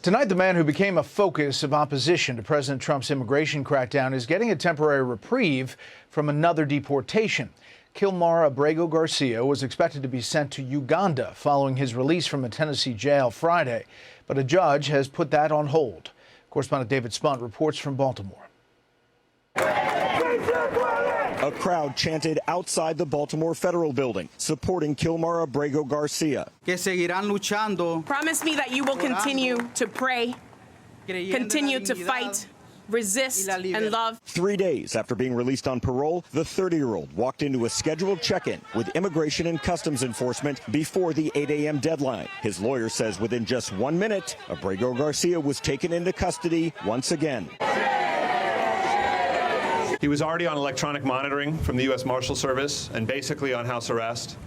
Tonight, the man who became a focus of opposition to President Trump's immigration crackdown is getting a temporary reprieve from another deportation. Kilmar Abrego Garcia was expected to be sent to Uganda following his release from a Tennessee jail Friday, but a judge has put that on hold. Correspondent David Spunt reports from Baltimore. A crowd chanted outside the Baltimore Federal Building, supporting Kilmar Abrego Garcia. Promise me that you will continue to pray, continue to fight, resist, and love. 3 days after being released on parole, the 30-year-old walked into a scheduled check-in with Immigration and Customs Enforcement before the 8 a.m. deadline. His lawyer says within just 1 minute, Abrego Garcia was taken into custody once again. He was already on electronic monitoring from the U.S. Marshal Service and basically on house arrest.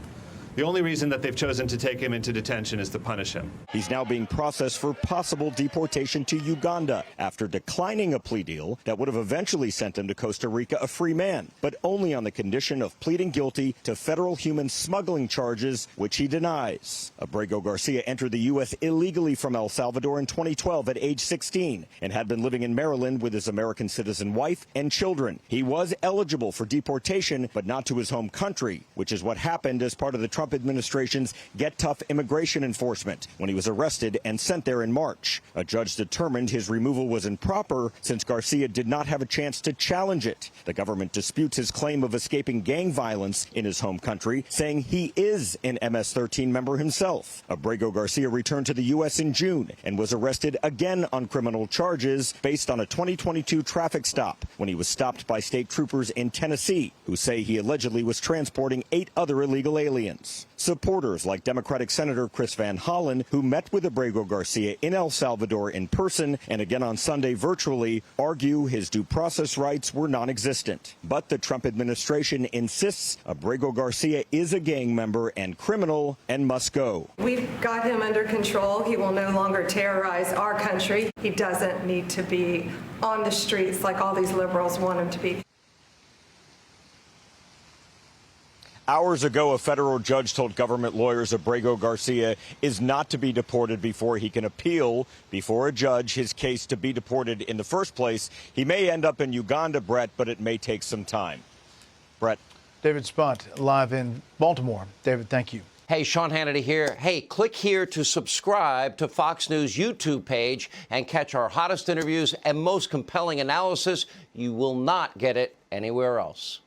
The only reason that they've chosen to take him into detention is to punish him. He's now being processed for possible deportation to Uganda after declining a plea deal that would have eventually sent him to Costa Rica a free man, but only on the condition of pleading guilty to federal human smuggling charges, which he denies. Abrego Garcia entered the U.S. illegally from El Salvador in 2012 at age 16 and had been living in Maryland with his American citizen wife and children. He was eligible for deportation, but not to his home country, which is what happened as part of the Trump administration's Get Tough immigration enforcement when he was arrested and sent there in March. A judge determined his removal was improper since Garcia did not have a chance to challenge it. The government disputes his claim of escaping gang violence in his home country, saying he is an MS-13 member himself. Abrego Garcia returned to the U.S. in June and was arrested again on criminal charges based on a 2022 traffic stop when he was stopped by state troopers in Tennessee, who say he allegedly was transporting 8 other illegal aliens. Supporters like Democratic Senator Chris Van Hollen, who met with Abrego Garcia in El Salvador in person and again on Sunday virtually, argue his due process rights were non-existent. But the Trump administration insists Abrego Garcia is a gang member and criminal and must go. We've got him under control. He will no longer terrorize our country. He doesn't need to be on the streets like all these liberals want him to be. Hours ago, a federal judge told government lawyers Abrego Garcia is not to be deported before he can appeal before a judge his case to be deported in the first place. He may end up in Uganda, Brett, but it may take some time. Brett. David Spunt, live in Baltimore. David, thank you. Hey, Sean Hannity here. Hey, click here to subscribe to Fox News YouTube page and catch our hottest interviews and most compelling analysis. You will not get it anywhere else.